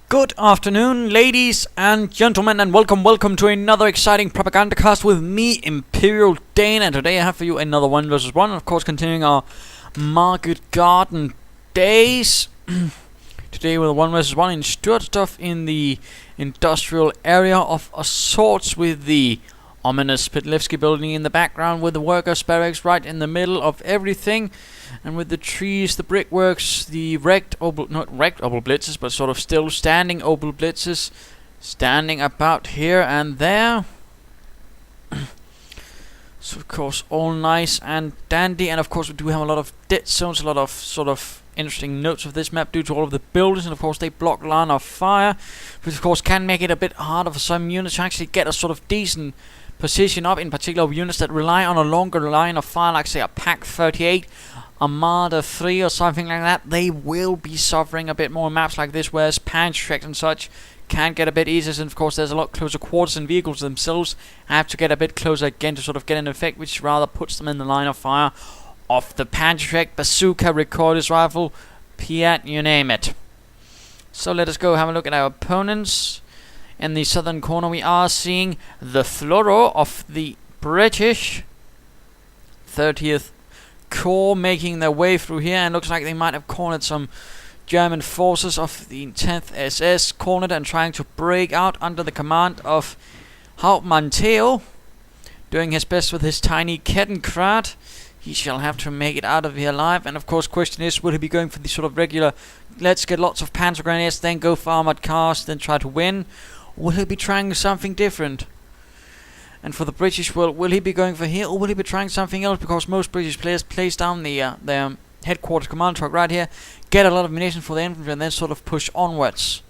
Good afternoon, ladies and gentlemen, and welcome to another exciting Propagandacast with me, Imperial Dane. And today I have for you another 1 versus 1, of course, continuing our Market Garden days. Today with a 1 versus 1 in Sturzdorf in the industrial area of assaults, with the ominous Pitlevsky building in the background, with the workers' barracks right in the middle of everything, and with the trees, the brickworks, the not wrecked Opel Blitzes, but sort of still standing Opel Blitzes, standing about here and there. So of course all nice and dandy, and of course we do have a lot of dead zones, a lot of sort of interesting notes of this map due to all of the buildings, and of course they block line of fire, which of course can make it a bit harder for some units to actually get a sort of decent position up, in particular units that rely on a longer line of fire, like say a Pack 38, Armada 3 or something like that. They will be suffering a bit more in maps like this, whereas Panzer Elite and such can get a bit easier, and of course there's a lot closer quarters, and vehicles themselves have to get a bit closer again to sort of get an effect which rather puts them in the line of fire of the Panzer Elite, bazooka, recoilless rifle, Piat, you name it. So let us go have a look at our opponents. In the southern corner we are seeing TheFloro of the British 30th Corps making their way through here, and looks like they might have cornered some German forces of the 10th SS, cornered and trying to break out under the command of Hauptmann Teor, doing his best with his tiny Kettenkrad. He shall have to make it out of here alive, and of course question is, will he be going for the sort of regular, let's get lots of panzer grenades, then go for armored cars, then try to win? Will he be trying something different? And for the British, will he be going for here, or will he be trying something else? Because most British players place down their headquarters command truck right here, get a lot of munitions for the infantry, and then sort of push onwards.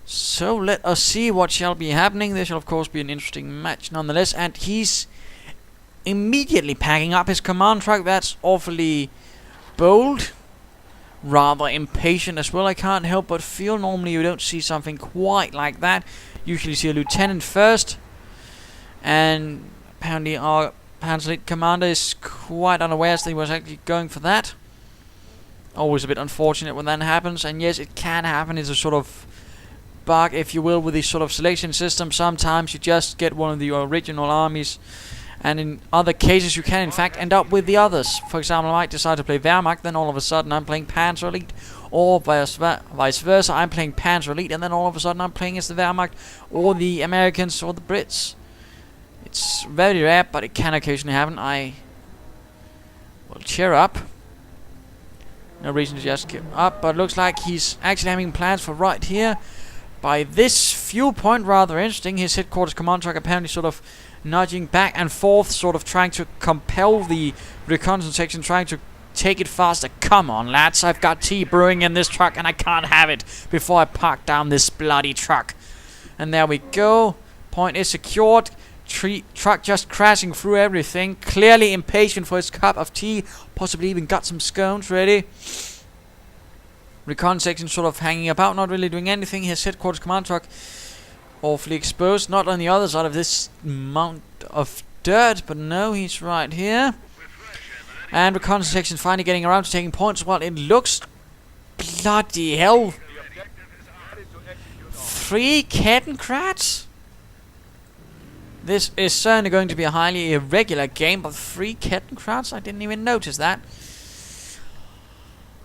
So let us see what shall be happening. This shall of course be an interesting match nonetheless, and he's immediately packing up his command truck. That's awfully bold, rather impatient as well. I can't help but feel normally you don't see something quite like that. Usually see a lieutenant first, and apparently our Panzer Elite commander is quite unaware that he was actually going for that. Always a bit unfortunate when that happens, and yes, it can happen. It's a sort of bug, if you will, with this sort of selection system. Sometimes you just get one of the original armies, and in other cases you can in fact end up with the others. For example, I might decide to play Wehrmacht, then all of a sudden I'm playing Panzer Elite, or vice versa, I'm playing Panzer Elite, and then all of a sudden I'm playing as the Wehrmacht, or the Americans, or the Brits. It's very rare, but it can occasionally happen. I will cheer up. No reason to just give up, but it looks like he's actually having plans for right here. By this viewpoint, rather interesting. His headquarters command truck apparently sort of nudging back and forth, sort of trying to compel the reconnaissance section, trying to take it faster. Come on, lads, I've got tea brewing in this truck, and I can't have it before I park down this bloody truck. And there we go. Point is secured. Truck just crashing through everything, clearly impatient for his cup of tea, possibly even got some scones ready. Recon section sort of hanging about, not really doing anything. His headquarters command truck awfully exposed, not on the other side of this mound of dirt, but no, he's right here. And recon section finally getting around to taking points. Well, it looks bloody hell. 3 Kettenkrads? This is certainly going to be a highly irregular game, but 3 Kettenkrads? I didn't even notice that.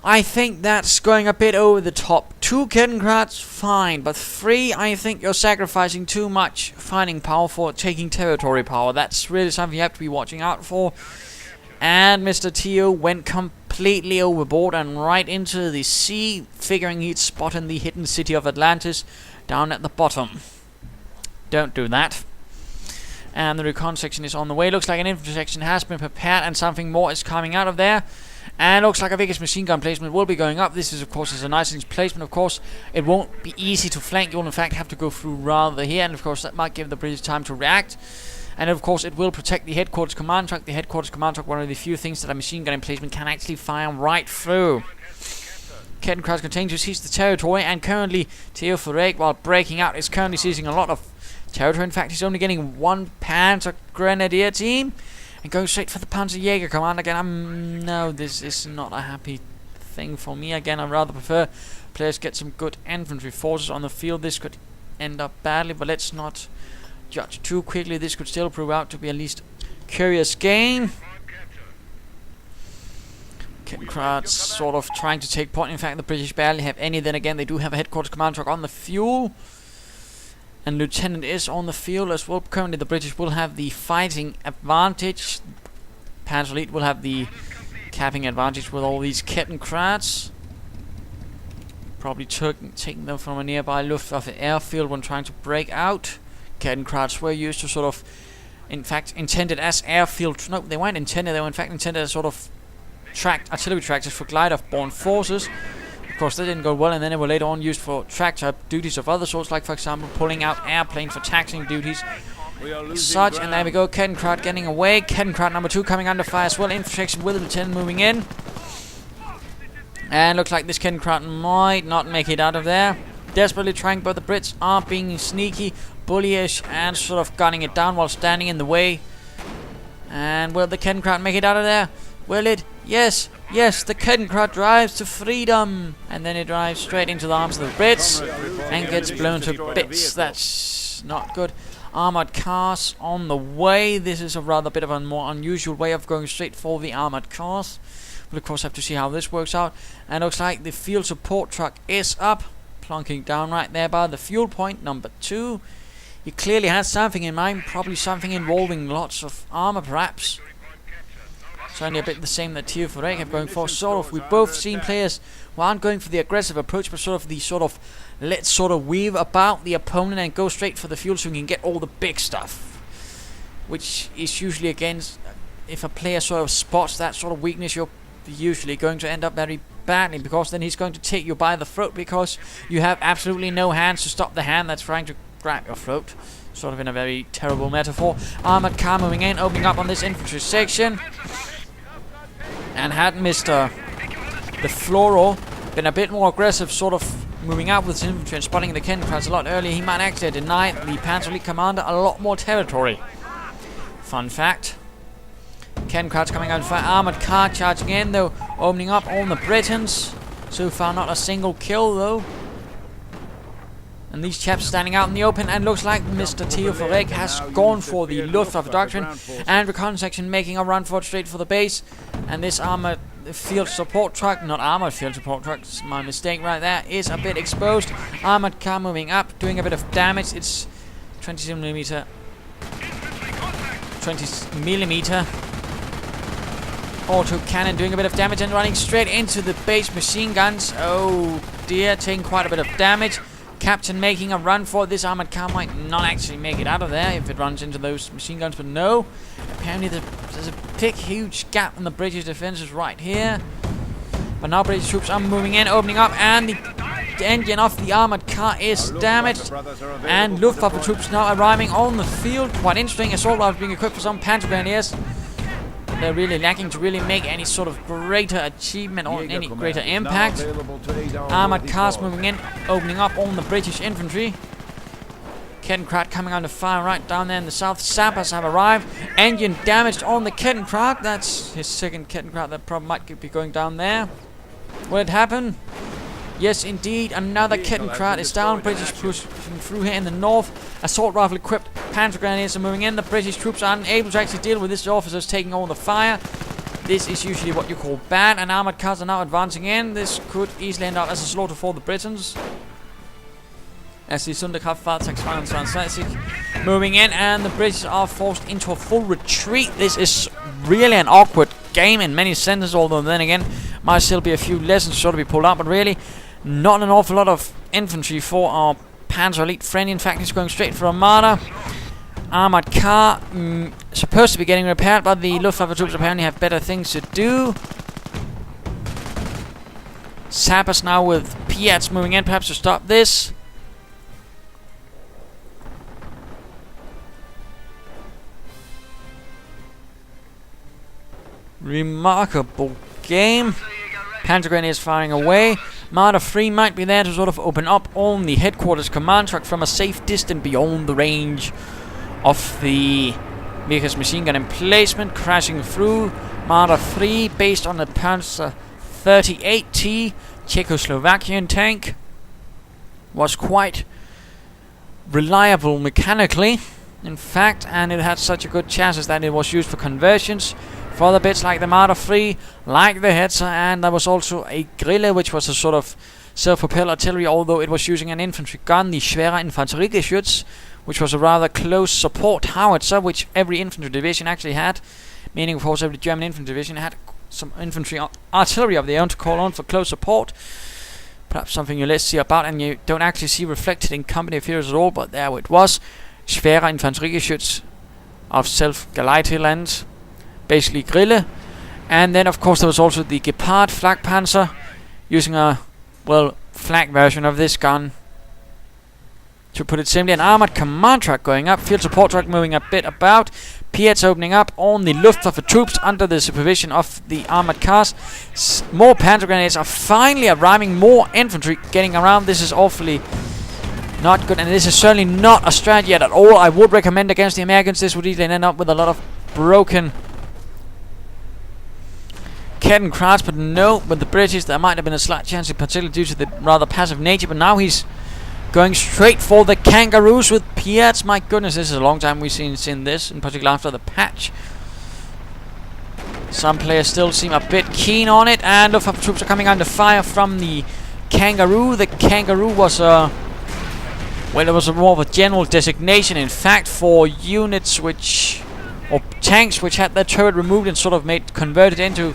I think that's going a bit over the top. 2 Kettenkrads, fine, but 3, I think you're sacrificing too much fighting power for taking territory power. That's really something you have to be watching out for. And Mr. Teor went completely overboard and right into the sea, figuring he'd spotted the hidden city of Atlantis down at the bottom. Don't do that. And the recon section is on the way. Looks like an infantry section has been prepared, and something more is coming out of there. And looks like a biggest machine gun placement will be going up. This is, of course, a nice placement. Of course, it won't be easy to flank. You'll, in fact, have to go through rather here. And, of course, that might give the British time to react. And, of course, it will protect the headquarters command truck. The headquarters command truck, one of the few things that a machine gun emplacement can actually fire right through. Kettenkrad continues to seize the territory. And currently, Teor4eg, while breaking out, is currently seizing a lot of territory. In fact, he's only getting 1 Panzer Grenadier team and going straight for the Panzer Jäger command again. No, this is not a happy thing for me. Again, I rather prefer players get some good infantry forces on the field. This could end up badly, but let's not judge too quickly. This could still prove out to be at least curious game. Kettenkrat's sort of trying to take point. In fact, the British barely have any. Then again, they do have a headquarters command truck on the fuel. And Lieutenant is on the field as well. Currently, the British will have the fighting advantage. Panzer Elite will have the capping advantage with all these Kettenkrats. Probably taking them from a nearby Luftwaffe airfield when trying to break out. Kettenkrats were used to sort of, in fact, intended as airfield. No, they weren't intended. They were in fact intended as sort of artillery tractors for glider-borne forces. Of course, that didn't go well, and then they were later on used for tractor duties of other sorts, like for example pulling out airplanes for taxiing duties. Such, and there we go. Kettenkrat getting away. Kettenkrat number 2 coming under fire as well. Infantry with the lieutenant moving in. And looks like this Kettenkrat might not make it out of there. Desperately trying, but the Brits are being sneaky, bullyish, and sort of gunning it down while standing in the way. And will the Kettenkrat make it out of there? Will it? Yes, yes, the Kettenkrat drives to freedom. And then it drives straight into the arms of the Brits and gets blown to bits. That's not good. Armored cars on the way. This is a rather bit of a more unusual way of going straight for the armored cars. We'll of course have to see how this works out. And looks like the field support truck is up, plunking down right there by the fuel point number 2. He clearly has something in mind, probably something involving lots of armor perhaps. Certainly a bit the same that Teor4eg have going for. Sort of, we've both seen players who aren't going for the aggressive approach, but sort of the let's sort of weave about the opponent and go straight for the fuel so we can get all the big stuff. Which is usually against, if a player sort of spots that sort of weakness, you're usually going to end up very badly, because then he's going to take you by the throat, because you have absolutely no hands to stop the hand that's trying to grab your throat. Sort of in a very terrible metaphor. Armored car moving in, opening up on this infantry section. And had Mr. TheFloro been a bit more aggressive, sort of moving out with his infantry and spotting the Kettenkrats a lot earlier, he might actually deny the Panzer Elite commander a lot more territory. Fun fact. Kettenkrats coming out fire. Armored car charging in though, opening up on the Britons. So far not a single kill though. And these chaps standing out in the open, and looks like Mr. Teor4eg has gone for the Luftwaffe doctrine, and recon section making a run for it straight for the base. And this armored field support truck, not armored field support truck, my mistake right there, is a bit exposed. Armored car moving up, doing a bit of damage. It's 20 millimeter auto cannon doing a bit of damage and running straight into the base machine guns. Oh dear, taking quite a bit of damage. Captain making a run for it. This armored car might not actually make it out of there if it runs into those machine guns, but no. Apparently there's a big, huge gap in the British defenses right here. But now British troops are moving in, opening up, and the engine of the armored car is damaged. And Luftwaffe troops now arriving on the field. Quite interesting. Assault rifles being equipped for some Panzer Grenadiers. They're really lacking to really make any sort of greater achievement or any greater impact. Armored cars moving in, opening up on the British infantry. Kettenkrat coming under fire right down there in the south. Sappers have arrived. Engine damaged on the Kettenkrat. That's his second Kettenkrat that probably might be going down there. Will it happen? Yes, indeed. Another Kettenkrat is down. British pushing through here in the north. Assault rifle equipped Panzer Grenadiers are moving in. The British troops are unable to actually deal with this. Officers taking all the fire. This is usually what you call bad. And armored cars are now advancing in. This could easily end up as a slaughter for the Britons. As the Sonderkraftfahrzeug 22 moving in, and the British are forced into a full retreat. This is really an awkward game in many senses, although then again might still be a few lessons sort of be pulled out, but really not an awful lot of infantry for our Panzer Elite friend. In fact, he's going straight for Armada. Armored car supposed to be getting repaired, but the Luftwaffe troops apparently have better things to do. Sappers now with Piats moving in, perhaps to stop this. Remarkable game. Panzer Grenadiers firing away. Marder 3 might be there to sort of open up on the headquarters command truck from a safe distance beyond the range of the vehicle's machine gun emplacement. Crashing through. Marder 3 based on the Panzer 38T Czechoslovakian tank. Was quite reliable mechanically, in fact, and it had such a good chassis that it was used for conversions for other bits like the Marder 3, like the Hetzer, and there was also a Grille, which was a sort of self-propelled artillery, although it was using an infantry gun, the Schwerer Infanteriegeschütz, which was a rather close support howitzer, which every infantry division actually had, meaning of course every German infantry division had some infantry artillery of their own to call on for close support. Perhaps something you less see about and you don't actually see reflected in company affairs at all, but there it was. Schwerer Infanteriegeschütz of Self-Geleiteland, basically Grille. And then of course there was also the Gepard Flakpanzer, using a, well, flak version of this gun. To put it simply, an armored command truck going up, field support truck moving a bit about, Piets opening up on the Luftwaffe troops under the supervision of the armored cars. More Panzer grenades are finally arriving, more infantry getting around. This is awfully not good, and this is certainly not a strategy at all I would recommend against the Americans. This would easily end up with a lot of broken Kettenkrauts, but no, with the British there might have been a slight chance, in particular due to the rather passive nature, but now he's going straight for the Kangaroos with Piets. My goodness, this is a long time we've seen this, in particular after the patch. Some players still seem a bit keen on it, and Luftwaffe troops are coming under fire from the Kangaroo. The Kangaroo was well, it was more of a general designation, in fact, for units which, or tanks which had their turret removed and sort of converted into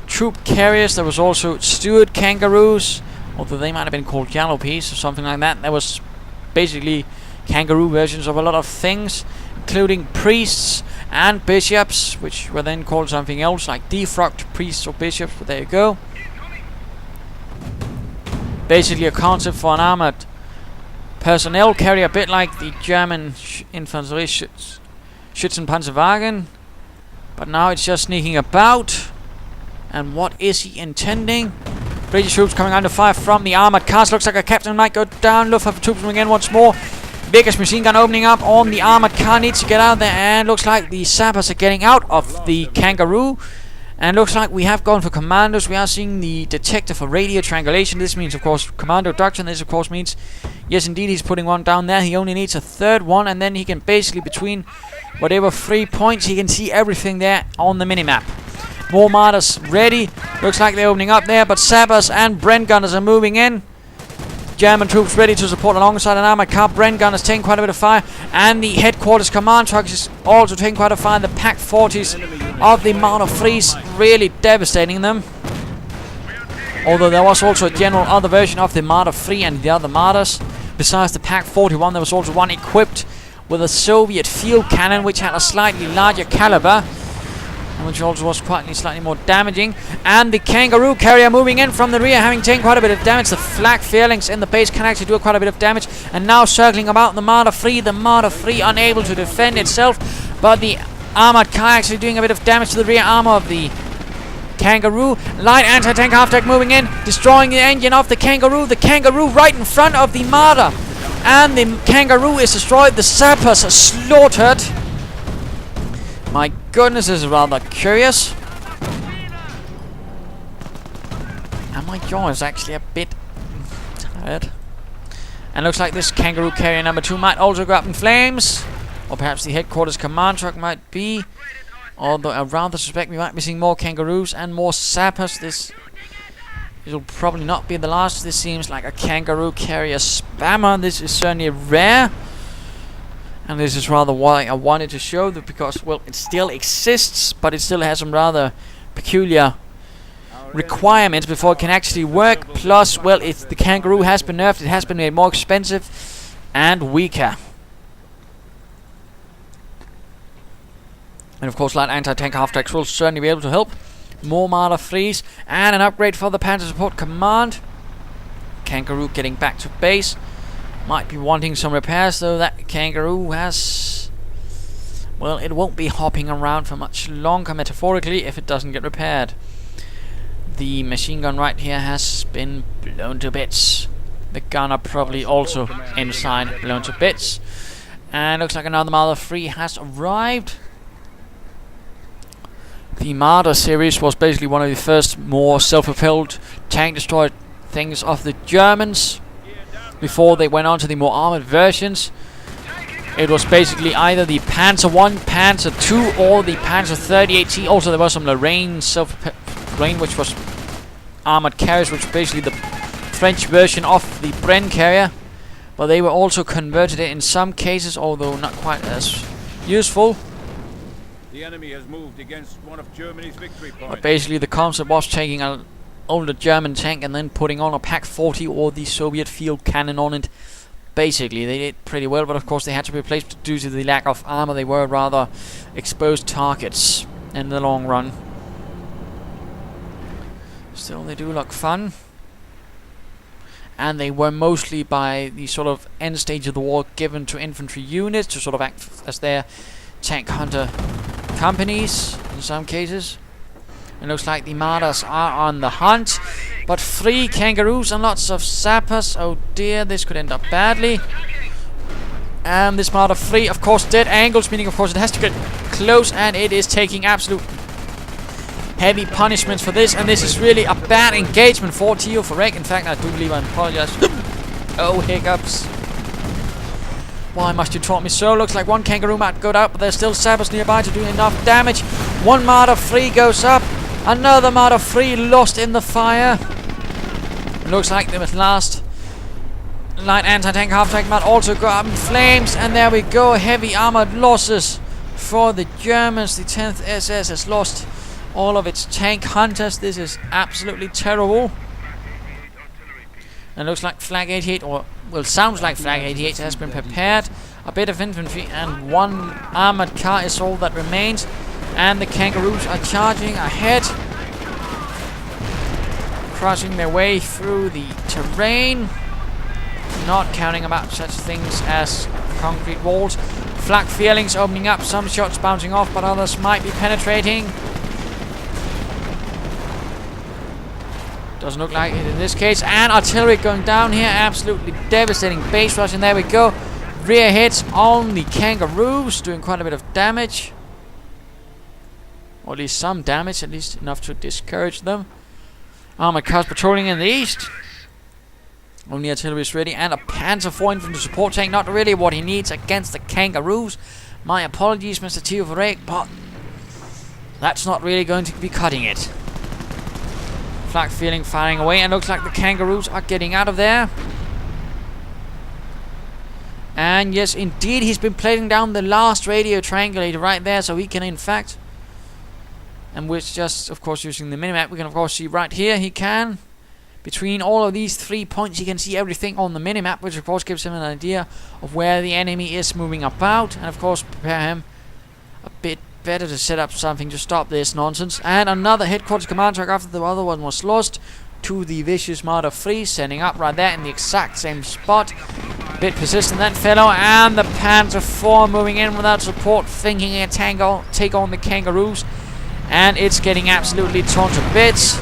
troop carriers. There was also Steward Kangaroos, although they might have been called Jalopes or something like that. There was basically Kangaroo versions of a lot of things, including priests and bishops, which were then called something else, like defrocked priests or bishops, but there you go. Basically a concept for an armored personnel carrier, a bit like the German infantry Schützenpanzerwagen, but now it's just sneaking about. And what is he intending? British troops coming under fire from the armored cars. Looks like a captain might go down. Luftwaffe troops moving in once more. Biggest machine gun opening up on the armored car. Needs to get out there, and looks like the sappers are getting out of the Kangaroo. And looks like we have gone for commandos. We are seeing the detector for radio triangulation. This means, of course, commando doctrine. This, of course, means, yes, indeed, he's putting one down there. He only needs a third one, and then he can basically, between whatever 3 points, he can see everything there on the minimap. More Martyrs ready. Looks like they're opening up there, but Sappers and Brent Gunners are moving in. German troops ready to support alongside an armored car. Brent Gunners taking quite a bit of fire, and the headquarters command truck is also taking quite a fire. The Pack 40s of the Marder 3s really devastating them. Although there was also a general other version of the Marder 3 and the other Martyrs. Besides the Pack 41, there was also one equipped with a Soviet field cannon, which had a slightly larger caliber, which also was slightly more damaging. And the Kangaroo carrier moving in from the rear, having taken quite a bit of damage. The flak phalanx in the base can actually do quite a bit of damage, and now circling about the Marder 3. The Marder 3 unable to defend itself, but the armored car actually doing a bit of damage to the rear armor of the Kangaroo. Light anti-tank half-deck moving in, destroying the engine of the Kangaroo. The Kangaroo right in front of the Marder, and the Kangaroo is destroyed. The sappers are slaughtered. My goodness, this is rather curious. And my jaw is actually a bit tired. And looks like this Kangaroo carrier number 2 might also go up in flames. Or perhaps the headquarters command truck might be. Although I rather suspect we might be seeing more Kangaroos and more sappers. This will probably not be the last. This seems like a Kangaroo carrier spammer. This is certainly rare. And this is rather why I wanted to show that, because, well, it still exists, but it still has some rather peculiar requirements before it can actually work. Plus, well, the Kangaroo has been nerfed, it has been made more expensive and weaker. And of course, light anti-tank half-tracks will certainly be able to help. More Marder 3s and an upgrade for the Panzer Support Command. Kangaroo getting back to base. Might be wanting some repairs, though. That Kangaroo has, well, it won't be hopping around for much longer, metaphorically, if it doesn't get repaired. The machine gun right here has been blown to bits. The gunner probably also inside blown to bits. And looks like another Marder 3 has arrived. The Marder series was basically one of the first more self-propelled tank destroyer things of the Germans before they went on to the more armored versions. It was basically either the Panzer 1, Panzer 2 or the Panzer 38T. Also there was some Lorraine which was armored carriers, which was basically the French version of the Bren carrier. But they were also converted in some cases, although not quite as useful. The enemy has moved against one of Germany's victory points. But basically the concept was taking an older German tank and then putting on a Pak 40 or the Soviet field cannon on it. Basically they did pretty well, but of course they had to be replaced due to the lack of armor. They were rather exposed targets in the long run. Still, they do look fun. And they were mostly, by the sort of end stage of the war, given to infantry units to sort of act as their tank hunter companies in some cases. It looks like the Marders are on the hunt, but 3 kangaroos and lots of sappers. Oh dear, this could end up badly. And this Marder 3, of course, dead angles, meaning of course it has to get close, and it is taking absolute heavy punishments for this, and this is really a bad engagement for Teor4eg. In fact, I do believe I apologize. Oh, hiccups. Why must you taunt me so? Looks like 1 kangaroo might go out, but there's still sappers nearby to do enough damage. 1 Marder 3 goes up. Another Marder 3 lost in the fire. It looks like the last light anti-tank half-tank might also go up in flames. And there we go. Heavy armored losses for the Germans. The 10th SS has lost all of its tank hunters. This is absolutely terrible. And it looks like Flag 88, or well, sounds like Flag 88 has been prepared. A bit of infantry and 1 armored car is all that remains. And the kangaroos are charging ahead, crushing their way through the terrain, not counting about such things as concrete walls. Flak feelings opening up, some shots bouncing off, but others might be penetrating. Doesn't look like it in this case. And artillery going down here, absolutely devastating base rush, and there we go. Rear hits on the kangaroos, doing quite a bit of damage. Or at least some damage, at least enough to discourage them. Armored cars patrolling in the east. Only artillery is ready, and a Panzer 4 infantry support tank. Not really what he needs against the kangaroos. My apologies, Mr. Teor4eg, but that's not really going to be cutting it. Flak feeling firing away, and looks like the kangaroos are getting out of there. And yes, indeed, he's been plating down the last radio triangulator right there, so he can in fact, and we're just of course using the minimap, we can of course see right here, he can, between all of these 3 points, he can see everything on the minimap, which of course gives him an idea of where the enemy is moving about, and of course prepare him a bit better to set up something to stop this nonsense. And another headquarters command truck after the other one was lost to the vicious Marder 3, setting up right there in the exact same spot. A bit persistent that fellow, and the Panzer 4 moving in without support, thinking a tango take on the kangaroos, and it's getting absolutely torn to bits.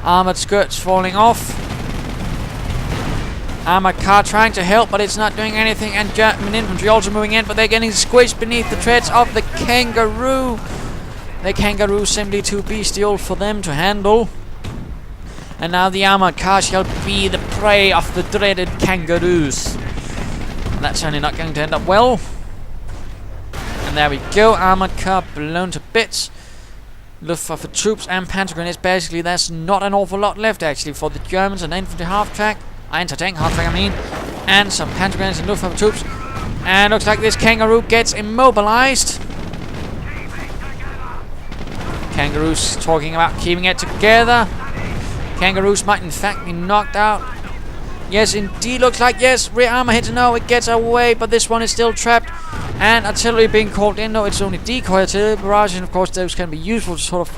Armored skirts falling off. Armored car trying to help, but it's not doing anything, and German infantry also moving in, but they're getting squished beneath the treads of the kangaroo. The kangaroo simply too bestial for them to handle. And now the armored car shall be the prey of the dreaded kangaroos. That's certainly not going to end up well. And there we go, armored car blown to bits. Luftwaffe troops and panzer grenades. Basically, there's not an awful lot left actually for the Germans. An infantry half-track, anti-tank half-track I mean, and some panzer grenades and Luftwaffe troops. And looks like this kangaroo gets immobilized. Kangaroos talking about keeping it together. Kangaroos might in fact be knocked out. Yes, indeed, looks like, yes, rear armor hit, no, it gets away, but this one is still trapped. And artillery being called in, no, it's only decoy artillery barrage, and of course those can be useful to sort of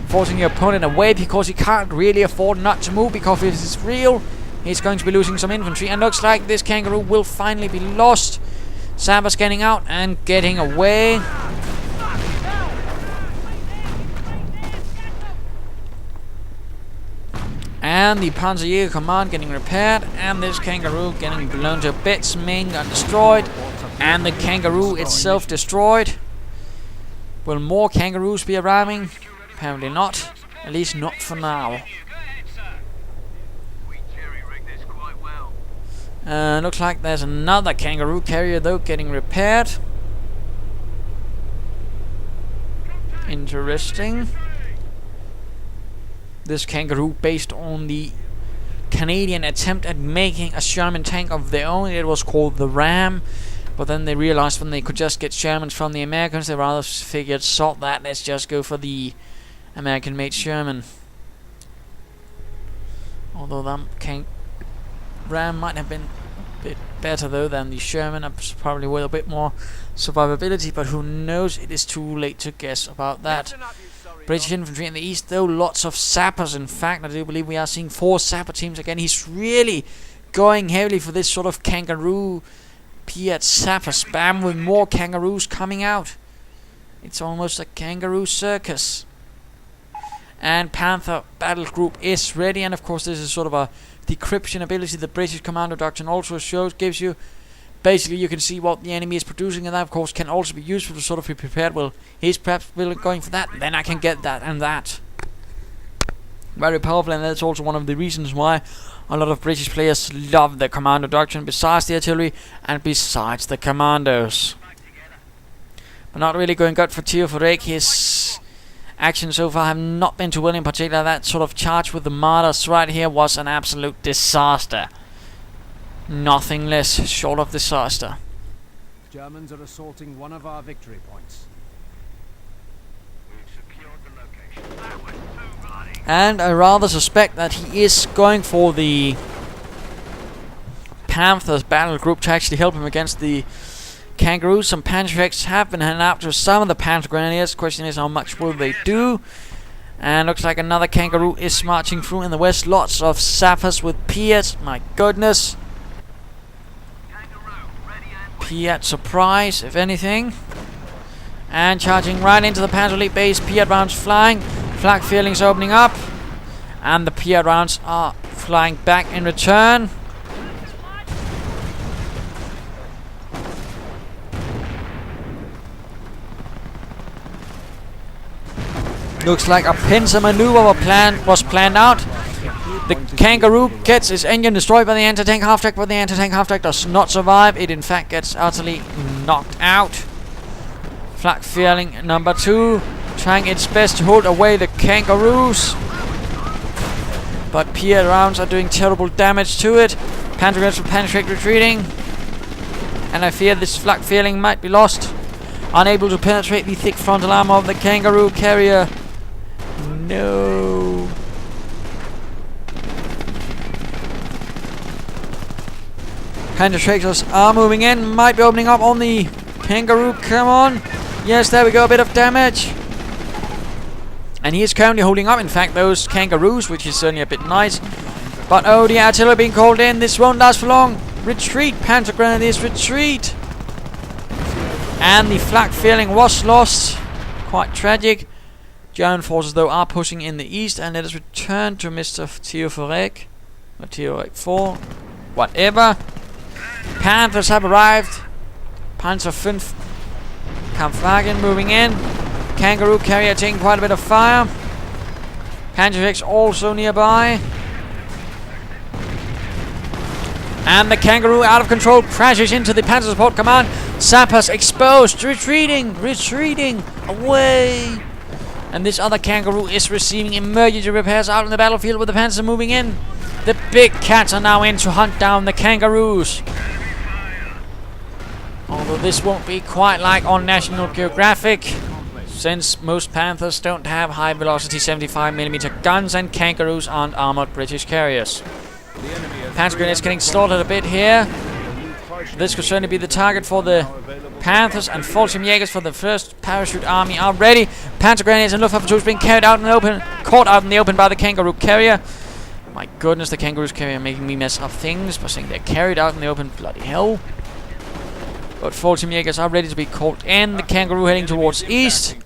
forcing your opponent away, because he can't really afford not to move, because if it's real, he's going to be losing some infantry. And looks like this kangaroo will finally be lost. Sappers getting out and getting away. And the Panzer Elite command getting repaired, and this kangaroo getting blown to bits, main gun destroyed, and the kangaroo itself destroyed. Will more kangaroos be arriving? Apparently not. At least not for now. Looks like there's another kangaroo carrier though getting repaired. Interesting. This kangaroo based on the Canadian attempt at making a Sherman tank of their own. It was called the Ram, but then they realized when they could just get Shermans from the Americans, they rather figured, salt that, let's just go for the American-made Sherman. Although that Ram might have been a bit better though than the Sherman, probably with a bit more survivability, but who knows, it is too late to guess about that. British infantry in the east though, lots of sappers. In fact, I do believe we are seeing 4 sapper teams again. He's really going heavily for this sort of kangaroo Piat sapper spam with more kangaroos coming out. It's almost a kangaroo circus. And Panther battle group is ready, and of course this is sort of a decryption ability the British Commando Doctrine also gives you. Basically you can see what the enemy is producing, and that of course can also be useful to sort of be prepared. Well, he's perhaps going for that, then I can get that and that. Very powerful, and that's also one of the reasons why a lot of British players love the Commando Doctrine, besides the artillery and besides the commandos. But not really going good for Teor4eg. His actions so far have not been too well, in particular that sort of charge with the martyrs right here was an absolute disaster. Nothing less short of disaster. Germans are assaulting one of our victory points. We've secured the location. That was too bloody. And I rather suspect that he is going for the Panthers battle group to actually help him against the kangaroos. Some Panzer have been handed out to some of the Panzer Grenadiers. Question is, how much will they do? And looks like another kangaroo is marching through in the west. Lots of sappers with Piat. My goodness. Piat surprise, if anything. And charging right into the Panzer Elite base. Piat rounds flying. Flak feelings opening up. And the Piat rounds are flying back in return. Looks like a pincer maneuver was planned out. The kangaroo gets its engine destroyed by the anti-tank half-track, but the anti-tank half-track does not survive. It in fact gets utterly knocked out. Flak feeling number 2 trying its best to hold away the kangaroos, but Piat rounds are doing terrible damage to it. Panzer retreating, and I fear this flak feeling might be lost. Unable to penetrate the thick frontal armor of the kangaroo carrier. No. Panzer are moving in, might be opening up on the kangaroo. Come on. Yes, there we go, a bit of damage. And he is currently holding up, in fact, those kangaroos, which is certainly a bit nice. But oh, the artillery being called in. This won't last for long. Retreat, Panzer Grenadiers, retreat. And the flak feeling was lost. Quite tragic. German forces, though, are pushing in the east. And let us return to Mr. Teor4eg. Or Teor4eg 4. Whatever. Panthers have arrived. Panzer 5 Kampfgruppe moving in. Kangaroo carrier taking quite a bit of fire. Panzer also nearby. And the kangaroo, out of control, crashes into the Panzer Support Command. Sappers exposed, retreating, away. And this other kangaroo is receiving emergency repairs out in the battlefield with the Panzer moving in. The big cats are now in to hunt down the kangaroos. Although this won't be quite like on National Geographic, since most Panthers don't have high velocity 75mm guns and kangaroos aren't armored British carriers. Panzer Grenadiers getting slaughtered a bit here. This could certainly be the target for the Panthers, and Fallschirmjägers for the 1st Parachute Army are ready. Panzer Grenadiers and Luftwaffe troops being carried out in the open, caught out in the open by the kangaroo carrier. My goodness, the kangaroos carrier making me mess up things by saying they're carried out in the open. Bloody hell. But Fallschirmjägers are ready to be called in. The kangaroo heading towards east.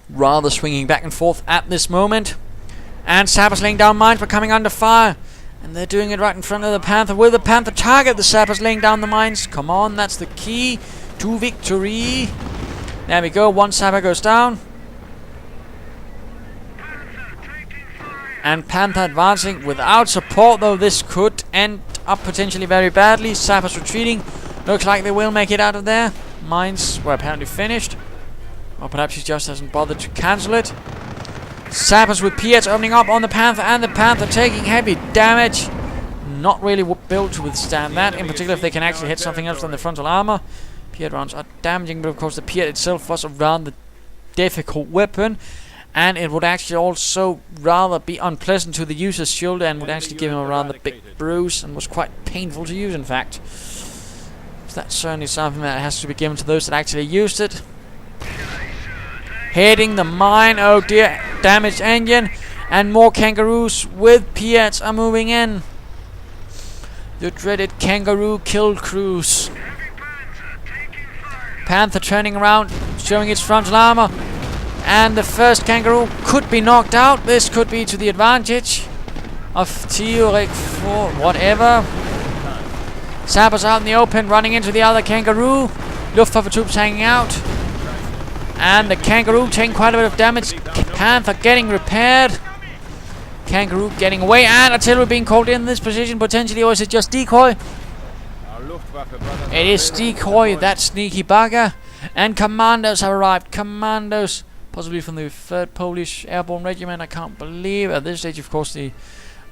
Rather swinging back and forth at this moment. And sappers laying down mines but coming under fire. And they're doing it right in front of the Panther. Will the Panther target the sappers laying down the mines? Come on, that's the key to victory. There we go, one sapper goes down. And Panther advancing without support, though this could end up potentially very badly. Sappers retreating. Looks like they will make it out of there. Mines were apparently finished. Or perhaps he just hasn't bothered to cancel it. Sappers with Piets opening up on the Panther, and the Panther taking heavy damage. Not really built to withstand that, in particular if they can actually hit something else than the frontal armor. Piet rounds are damaging, but of course the Piet itself was a rather difficult weapon. And it would actually also rather be unpleasant to the user's shoulder and would actually give him a rather big bruise and was quite painful to use, in fact. So that's certainly something that has to be given to those that actually used it. Hitting the mine, oh dear, damaged engine. And more kangaroos with Piets are moving in. The dreaded kangaroo kill cruise. Panther turning around, showing its frontal armor. And the first kangaroo could be knocked out. This could be to the advantage of Teor4eg for whatever. Sappers out in the open, running into the other kangaroo. Luftwaffe troops hanging out. And the kangaroo taking quite a bit of damage. Panther getting repaired. Kangaroo getting away. And artillery being called in this position potentially. Or is it just decoy? It is decoy, that sneaky bugger. And commandos have arrived. Commandos. Possibly from the 3rd Polish Airborne Regiment, I can't believe. At this stage, of course, the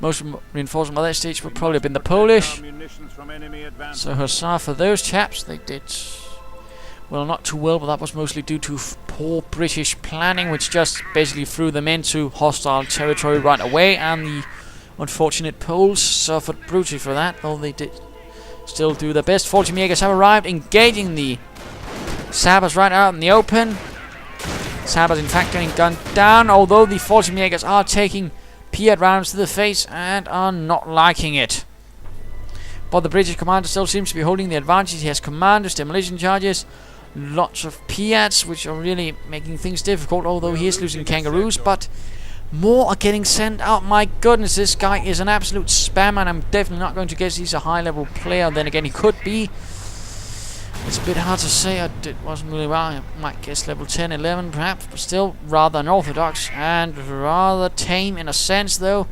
most reinforcement by that stage would probably have been the Polish. So huzzah for those chaps. They did, well, not too well, but that was mostly due to poor British planning, which just basically threw them into hostile territory right away. And the unfortunate Poles suffered brutally for that, though they did still do their best. 40 Jägers have arrived, engaging the Sappers right out in the open. Sappers in fact getting gunned down, although the 40 Jägers are taking Piet rounds to the face and are not liking it. But the British commander still seems to be holding the advantage. He has commandos, demolition charges, lots of Piets, which are really making things difficult, although he is losing kangaroos, but more are getting sent out. My goodness, this guy is an absolute spammer, and I'm definitely not going to guess he's a high-level player. Then again, he could be. It's a bit hard to say. It wasn't really well. I might guess level 10, 11 perhaps, but still rather unorthodox and rather tame in a sense, though.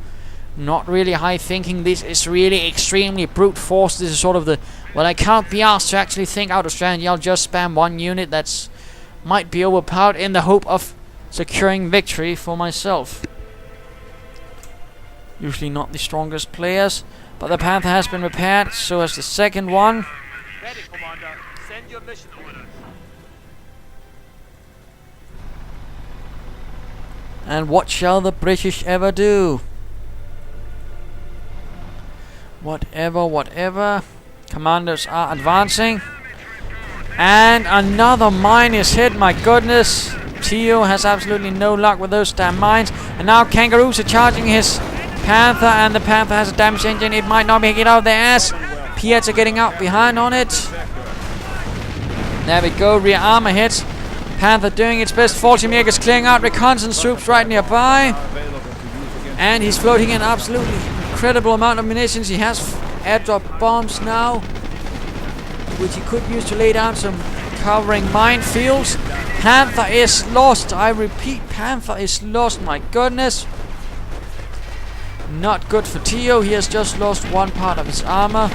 Not really high thinking. This is really extremely brute force. This is sort of the, well, I can't be asked to actually think out a strategy. I'll just spam one unit that's might be overpowered in the hope of securing victory for myself. Usually not the strongest players, but the Panther has been repaired, so has the second one. Ready, Commander. Send your mission orders. And what shall the British ever do? Whatever. Commanders are advancing. And another mine is hit, my goodness. Teo has absolutely no luck with those damn mines. And now kangaroos are charging his Panther, and the Panther has a damaged engine. It might not make it out of their ass. Piets are getting out behind on it. There we go, rear armor hits. Panther doing its best. 40 Jägers clearing out reconnaissance troops right nearby. And he's floating in absolutely incredible amount of munitions. He has airdrop bombs now, which he could use to lay down some covering minefields. Panther is lost. I repeat, Panther is lost. My goodness. Not good for Teo. He has just lost one part of his armor.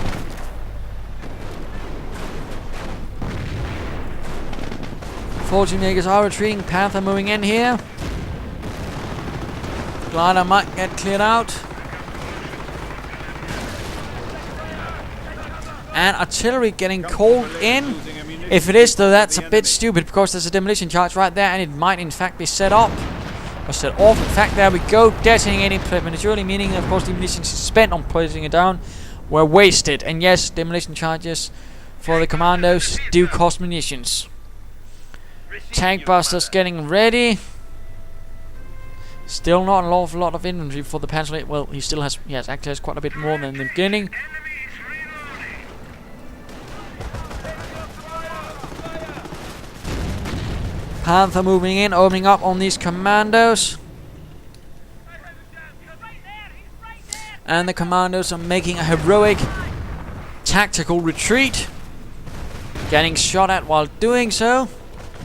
Jägers are retreating. Panther moving in here. Glider might get cleared out. And artillery getting called in. If it is, though, that's a bit stupid, because there's a demolition charge right there, and it might in fact be set up. Or set off. In fact, there we go. Detonating prematurely, meaning, of course, the munitions spent on placing it down were wasted. And yes, demolition charges for the commandos do cost munitions. Tank busters getting ready. Still not an awful lot of infantry for the Panzer Elite. Well, he still has, yes, actually has quite a bit more than in the beginning. Panther moving in, opening up on these commandos. And the commandos are making a heroic tactical retreat. Getting shot at while doing so.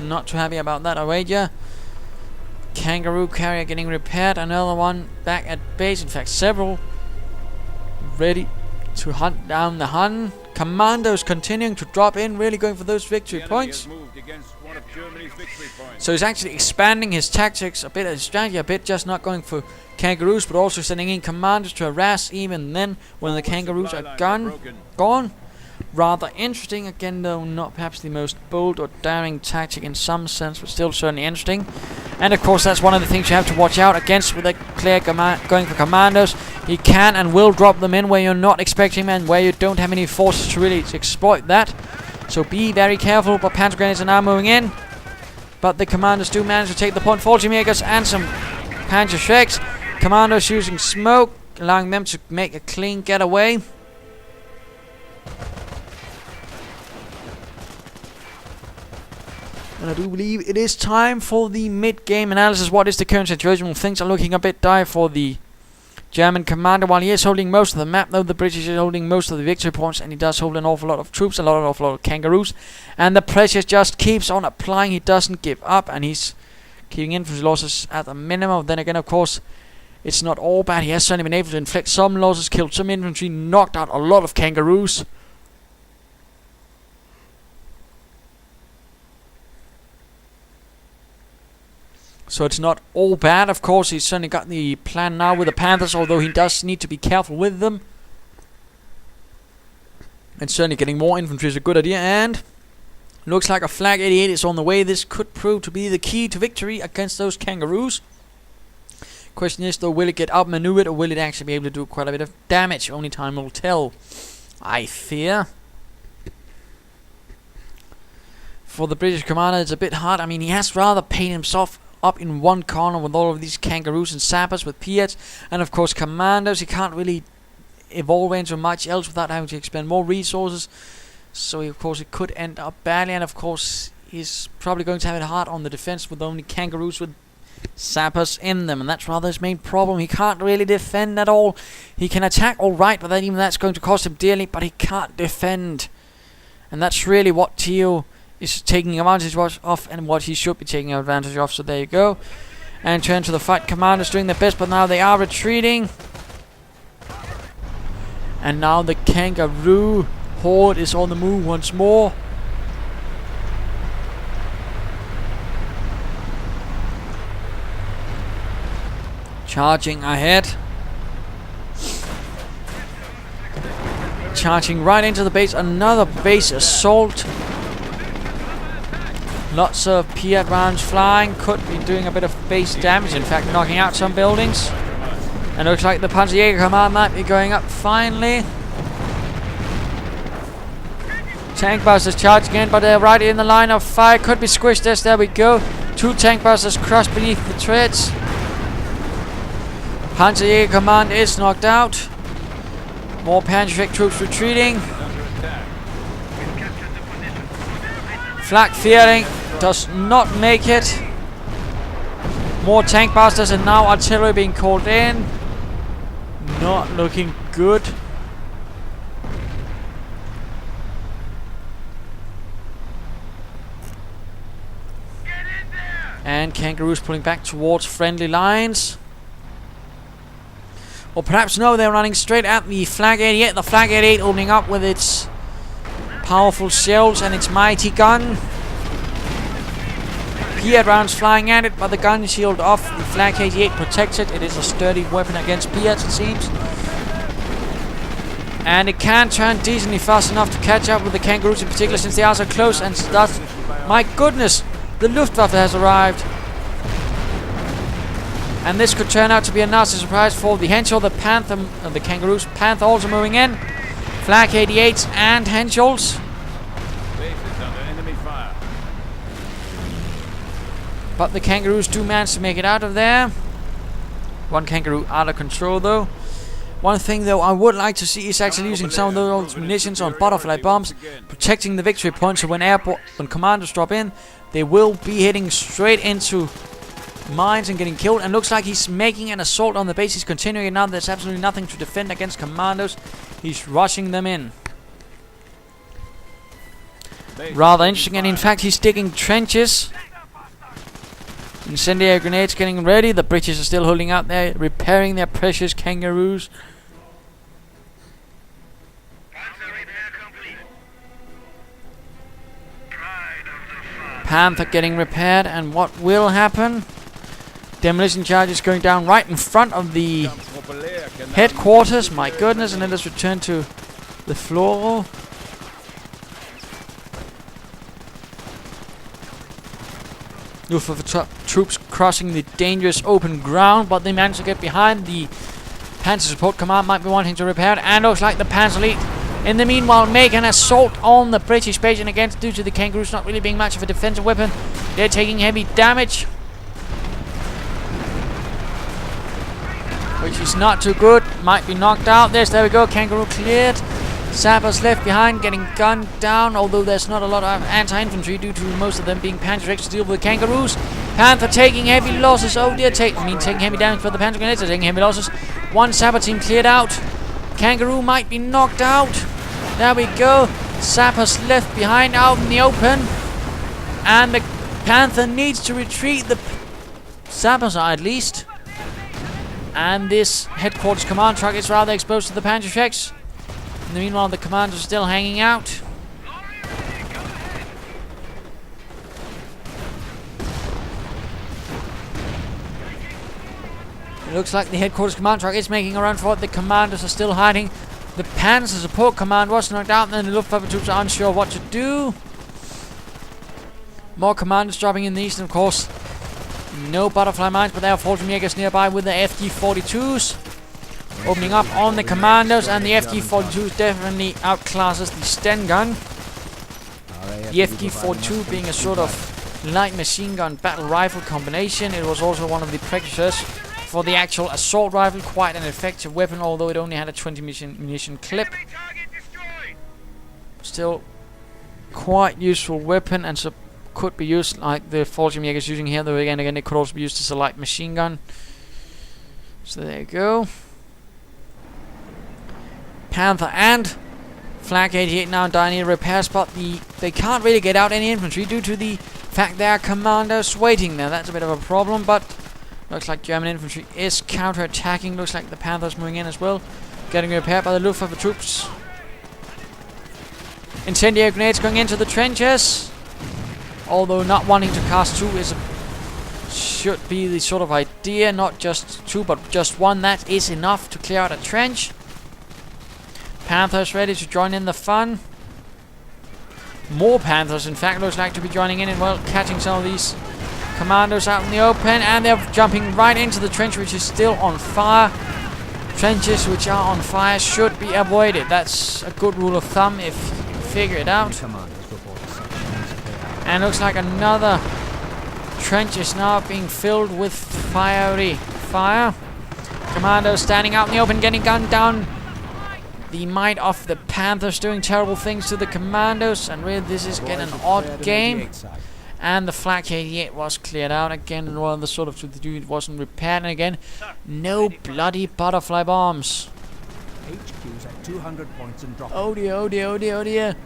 Not too happy about that, I wager. Kangaroo carrier getting repaired. Another one back at base. In fact, several. Ready to hunt down the Hun. Commandos continuing to drop in. Really going for those victory points. So he's actually expanding his tactics a bit, his strategy a bit. Just not going for kangaroos, but also sending in commandos to harass even then when the kangaroos are gone. Rather interesting. Again, though, not perhaps the most bold or daring tactic in some sense, but still certainly interesting. And of course, that's one of the things you have to watch out against with a clear going for commandos. He can and will drop them in where you're not expecting them and where you don't have any forces to really exploit that. So be very careful. But Panzer Grenadiers are now moving in. But the commandos do manage to take the point. Forty makers and some Panzer Elite. Commandos using smoke, allowing them to make a clean getaway. And I do believe it is time for the mid-game analysis. What is the current situation? Well, things are looking a bit dire for the German commander. While he is holding most of the map, though, the British is holding most of the victory points, and he does hold an awful lot of troops, an awful lot of kangaroos. And the pressure just keeps on applying. He doesn't give up, and he's keeping infantry losses at the minimum. Then again, of course, it's not all bad. He has certainly been able to inflict some losses, killed some infantry, knocked out a lot of kangaroos. So it's not all bad. Of course, he's certainly got the plan now with the Panthers, although he does need to be careful with them. And certainly getting more infantry is a good idea. And looks like a Flak 88 is on the way. This could prove to be the key to victory against those kangaroos. Question is, though, will it get outmaneuvered or will it actually be able to do quite a bit of damage? Only time will tell, I fear. For the British commander, it's a bit hard. I mean, he has rather paid himself up in one corner with all of these kangaroos and sappers with Piats, and of course commandos. He can't really evolve into much else without having to expend more resources, so of course it could end up badly. And of course he's probably going to have it hard on the defense with only kangaroos with sappers in them, and that's rather his main problem. He can't really defend at all. He can attack alright, but then even that's going to cost him dearly, but he can't defend, and that's really what Teor is taking advantage of, and what he should be taking advantage of. So there you go. And turn to the fight. Commanders doing their best, but now they are retreating. And now the kangaroo horde is on the move once more. Charging ahead. Charging right into the base. Another base assault. Lots of Piat rounds flying. Could be doing a bit of base damage. In fact, knocking out some buildings. And it looks like the Panzer Elite command might be going up finally. Tank busters charge again, but they're right in the line of fire. Could be squished. There we go. 2 tank busters crushed beneath the treads. Panzer Elite command is knocked out. More Panzer Elite troops retreating. Flak fearing does not make it. More tank busters and now artillery being called in. Not looking good. And kangaroos pulling back towards friendly lines. Or perhaps no, they're running straight at the Flak 88. The Flak 88 opening up with its powerful shells and its mighty gun. Piat rounds flying at it, but the gun shield off. The Flak 88 protects it. It is a sturdy weapon against Piats, it seems. And it can turn decently fast enough to catch up with the kangaroos in particular, since they are so close. And thus, my goodness, the Luftwaffe has arrived. And this could turn out to be a nasty surprise for the Henschel, the Panther, the kangaroos. Panther also moving in. Flak 88s and Henschels. But the kangaroos do manage to make it out of there. One kangaroo out of control though. One thing though I would like to see is actually using some of those munitions on butterfly bombs, protecting the victory point, so when commandos drop in, they will be hitting straight into mines and getting killed. And looks like he's making an assault on the base. He's continuing it now. There's absolutely nothing to defend against commandos. He's rushing them in. Rather interesting. And in fact, he's digging trenches. Incendiary grenades getting ready. The British are still holding out there, repairing their precious kangaroos. Panther getting repaired, and what will happen? Demolition charges going down right in front of the headquarters. My goodness, and let us return to TheFloro. Luftwaffe troops crossing the dangerous open ground, but they managed to get behind. The Panzer Support Command might be wanting to repair it, and looks like the Panzer Elite in the meanwhile make an assault on the British base, and again, due to the kangaroos not really being much of a defensive weapon, they're taking heavy damage, which is not too good. Might be knocked out. There we go, kangaroo cleared. Sappers left behind, getting gunned down, although there's not a lot of anti-infantry due to most of them being Panzer X to deal with the kangaroos. Panther taking heavy losses. Oh dear, taking heavy damage for the Panzer Grenades. They're taking heavy losses. One Sapper team cleared out. Kangaroo might be knocked out. There we go. Sappers left behind out in the open. And the Panther needs to retreat. The Sappers are at least. And this headquarters command truck is rather exposed to the Panzer X. In the meanwhile, the commanders are still hanging out. It looks like the headquarters command truck is making a run for it. The commanders are still hiding. The Panzer Support Command was knocked out, and then the Luftwaffe troops are unsure what to do. More commanders dropping in the east, and of course, no butterfly mines, but there are Fallschirmjägers nearby with the FG-42s. Opening up on the commandos, and the FG-42 definitely outclasses the Sten gun. The FG-42 being a sort of light machine gun battle rifle combination. It was also one of the precursors for the actual assault rifle. Quite an effective weapon, although it only had a 20 munition clip. Still quite useful weapon, and so could be used like the Fallschirmjäger is using here, though again it could also be used as a light machine gun. So there you go. Panther and Flak 88 now dying in a repair spot. They can't really get out any infantry due to the fact there are commandos waiting there. That's a bit of a problem, but looks like German infantry is counter-attacking. Looks like the Panthers moving in as well, getting repaired by the Luftwaffe troops. Incendiary grenades going into the trenches, although not wanting to cast two should be the sort of idea. Not just two, but just one. That is enough to clear out a trench. Panthers ready to join in the fun. More Panthers, in fact, looks like to be joining in and, well, catching some of these commandos out in the open. And they're jumping right into the trench, which is still on fire. Trenches which are on fire should be avoided. That's a good rule of thumb if you figure it out. And looks like another trench is now being filled with fiery fire. Commandos standing out in the open, getting gunned down. The might of the Panthers doing terrible things to the commandos, and really this is getting an odd game. And the Flak 88 was cleared out again, and one of the sort of the dude wasn't repaired, and again, no bloody butterfly bombs. HQ's at 200 points and dropping. Oh dear, oh dear, oh dear, oh dear.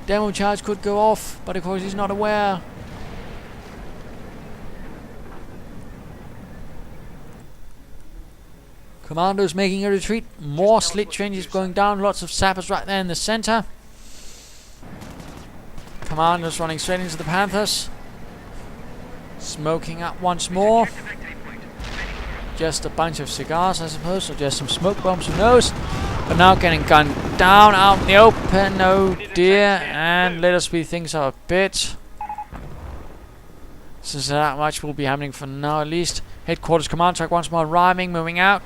Demo charge could go off, but of course he's not aware. Commandos making a retreat. More slit trenches going down. Lots of sappers right there in the center. Commandos running straight into the Panthers. Smoking up once more. Just a bunch of cigars, I suppose, or just some smoke bombs, who knows. But now getting gunned down out in the open. Oh dear. And let us speed things up a bit, since that much will be happening for now at least. Headquarters command truck once more arriving, moving out.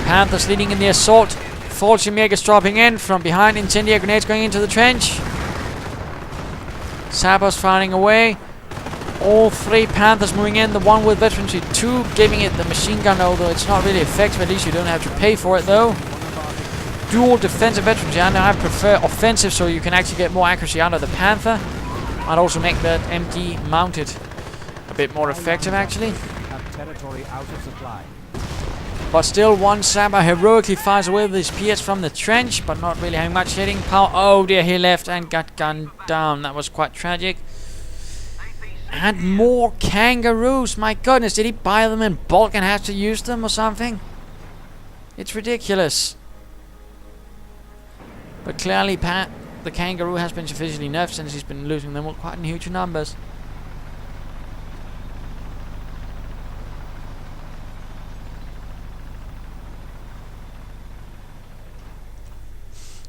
Panthers leading in the assault. Fallschirmjägers dropping in from behind. Incendiary grenades going into the trench. Sappers firing away. All three Panthers moving in. The one with veterancy 2 giving it the machine gun, although it's not really effective. At least you don't have to pay for it though. Dual defensive veterancy, and I prefer offensive so you can actually get more accuracy out of the Panther. I'd also make that MD mounted A bit more effective, actually. We have territory out of supply. But still, one Sapper heroically fires away with his PS from the trench, but not really having much hitting power. Oh dear, he left and got gunned down. That was quite tragic. And more kangaroos. My goodness, did he buy them in bulk and have to use them or something? It's ridiculous. But clearly, the kangaroo has been sufficiently nerfed since he's been losing them quite in huge numbers.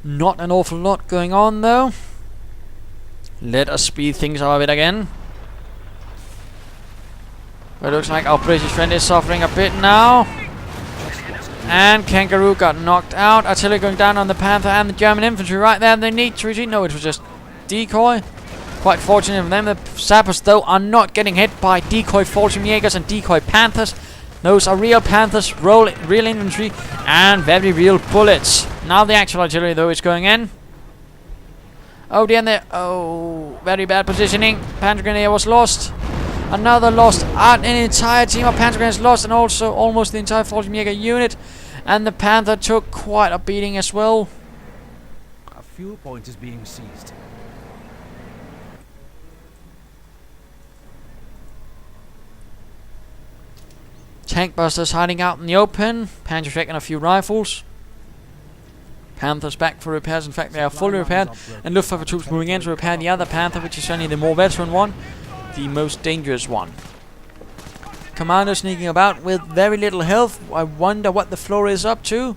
Not an awful lot going on though. Let us speed things up a bit again. But it looks like our British friend is suffering a bit now. And Kangaroo got knocked out. Artillery going down on the Panther and the German infantry right there. They need to retreat. No, it was just decoy. Quite fortunate for them. The Sappers though are not getting hit by decoy Fallschirmjägers and decoy Panthers. Those are real Panthers, real infantry, and very real bullets. Now the actual artillery though is going in. Oh dear, oh, very bad positioning. Panzer Grenadier was lost. Another lost. An entire team of Panzer Grenadiers lost, and also almost the entire Fallschirmjäger unit. And the Panther took quite a beating as well. A fuel point is being seized. Tank busters hiding out in the open. Panzer TheFloro and a few rifles. Panthers back for repairs. In fact, they are fully repaired. And Luftwaffe troops moving in to repair the other Panther, which is only the more veteran one. The most dangerous one. Commander sneaking about with very little health. I wonder what the TheFloro is up to.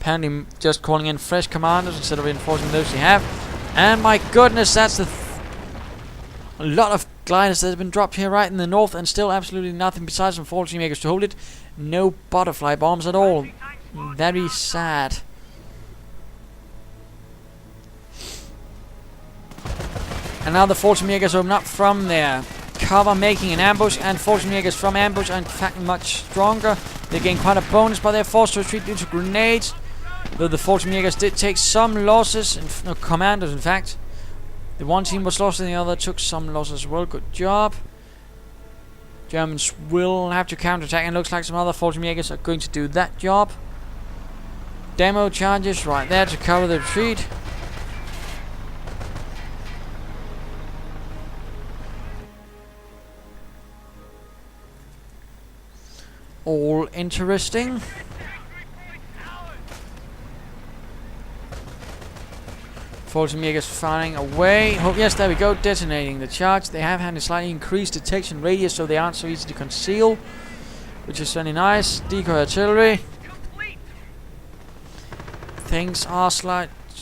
Apparently just calling in fresh commanders instead of reinforcing those they have. And my goodness, that's a lot of gliders that have been dropped here right in the north, and still absolutely nothing besides some Fallschirmjägers to hold it. No butterfly bombs at all. Very sad. And now the Fallschirmjägers open up from their cover, making an ambush, and Fallschirmjägers from ambush are in fact much stronger. They gain quite a bonus, but they're forced to retreat due to grenades. Though the Fallschirmjägers did take some losses, no, commanders in fact. The one team was lost and the other took some losses as well. Good job. Germans will have to counterattack, and looks like some other Fallschirmjägers are going to do that job. Demo charges right there to cover the retreat. All interesting. Fallschirmjägers firing away. Oh, yes, there we go, detonating the charge. They have had a slightly increased detection radius, so they aren't so easy to conceal, which is certainly nice. Decoy artillery. Things are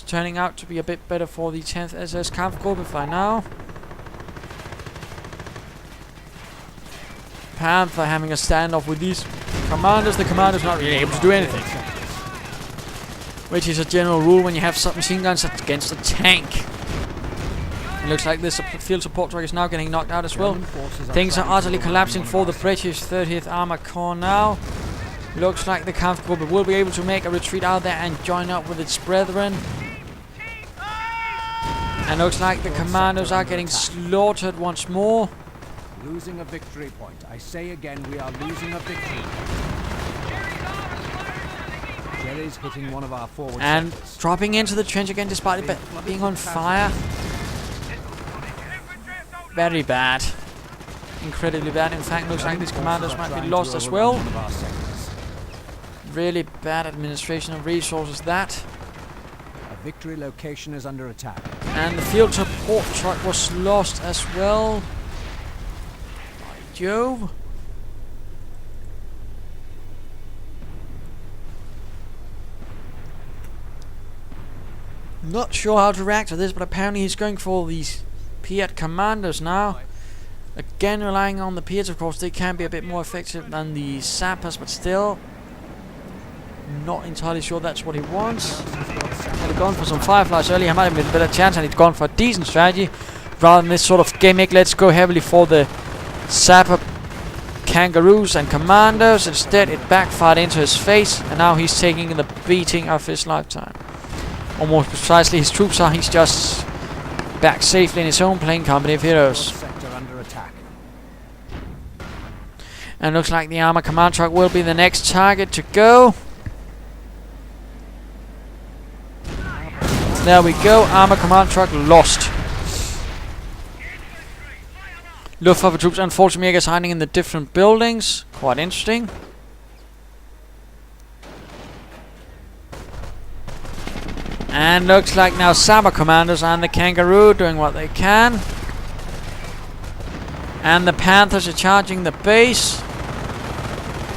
turning out to be a bit better for the 10th SS Kampfgruppe by now. Panther having a standoff with these commanders. The commander's not really able to do anything, which is a general rule when you have submachine guns against a tank. It looks like this field support truck is now getting knocked out as well. Things are utterly collapsing for the British 30th Armored Corps now. Looks like the Kampfgruppe will be able to make a retreat out there and join up with its brethren. And looks like the commandos are getting slaughtered once more. Losing a victory point. I say again, we are losing a victory point. Jerry's hitting one of our forward and sectors. Dropping into the trench again despite it being on fire. Very bad. Incredibly bad. In fact, looks like these commandos might be lost as well. Really bad administration of resources, that. A victory location is under attack. And the field support truck was lost as well. Jove. Not sure how to react to this, but apparently he's going for these Piat commandos now. Again, relying on the Piats, of course, they can be a bit more effective than the Sappers, but still not entirely sure that's what he wants. Had he gone for some Fireflies earlier, he might have been a better chance, and he'd gone for a decent strategy rather than this sort of gimmick. Let's go heavily for the Sapper Kangaroos and Commandos. Instead, it backfired into his face, and now he's taking the beating of his lifetime. Almost precisely, his troops are. He's just back safely in his own plane company of heroes. Sector under attack. And looks like the armor command truck will be the next target to go. There we go, armor command truck lost. Luftwaffe troops and Fallschirmjägers hiding in the different buildings. Quite interesting. And looks like now Sabber commandos and the Kangaroo doing what they can. And the Panthers are charging the base.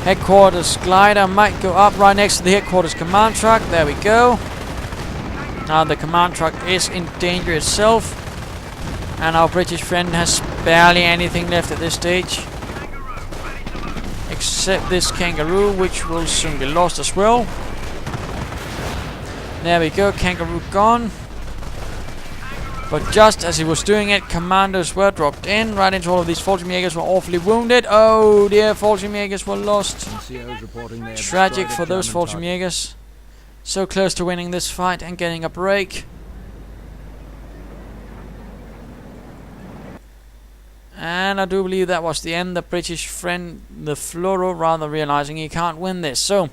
Headquarters glider might go up right next to the headquarters command truck. There we go. Now the command truck is in danger itself. And our British friend has barely anything left at this stage. Except this Kangaroo, which will soon be lost as well. There we go, Kangaroo gone. But just as he was doing it, commandos were dropped in. Right into all of these Fallschirmjägers were awfully wounded. Oh dear, Fallschirmjägers were lost. Tragic for those Fallschirmjägers. So close to winning this fight and getting a break. And I do believe that was the end. The British friend, TheFloro, rather realizing he can't win this. So,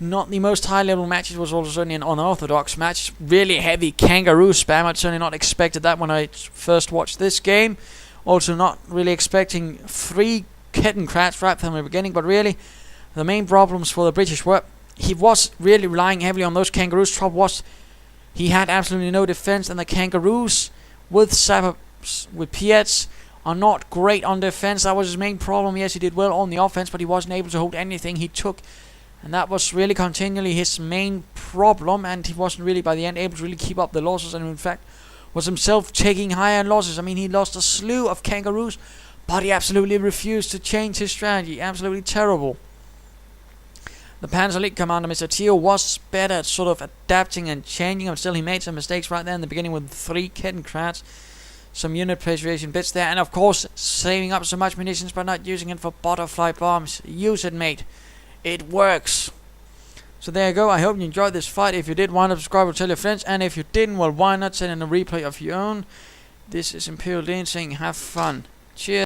not the most high level match. It was also certainly an unorthodox match. Really heavy Kangaroo spam. I'd certainly not expected that when I first watched this game. Also not really expecting 3 Kettenkrats right from the beginning. But really, the main problems for the British were he was really relying heavily on those Kangaroos. Trouble was he had absolutely no defense, and the Kangaroos with Piets are not great on defense. That was his main problem. Yes, he did well on the offense, but he wasn't able to hold anything he took. And that was really continually his main problem, and he wasn't really, by the end, able to really keep up the losses, and in fact, was himself taking higher losses. I mean, he lost a slew of Kangaroos, but he absolutely refused to change his strategy. Absolutely terrible. The Panzer Elite commander, Mr. Teor, was better at sort of adapting and changing, but still he made some mistakes right there in the beginning with 3 Kettenkrats. Some unit preservation bits there, and of course, saving up so much munitions but not using it for butterfly bombs. Use it, mate. It works. So there you go. I hope you enjoyed this fight. If you did, why not subscribe or tell your friends? And if you didn't, well, why not send in a replay of your own? This is Imperial Dane saying have fun. Cheers.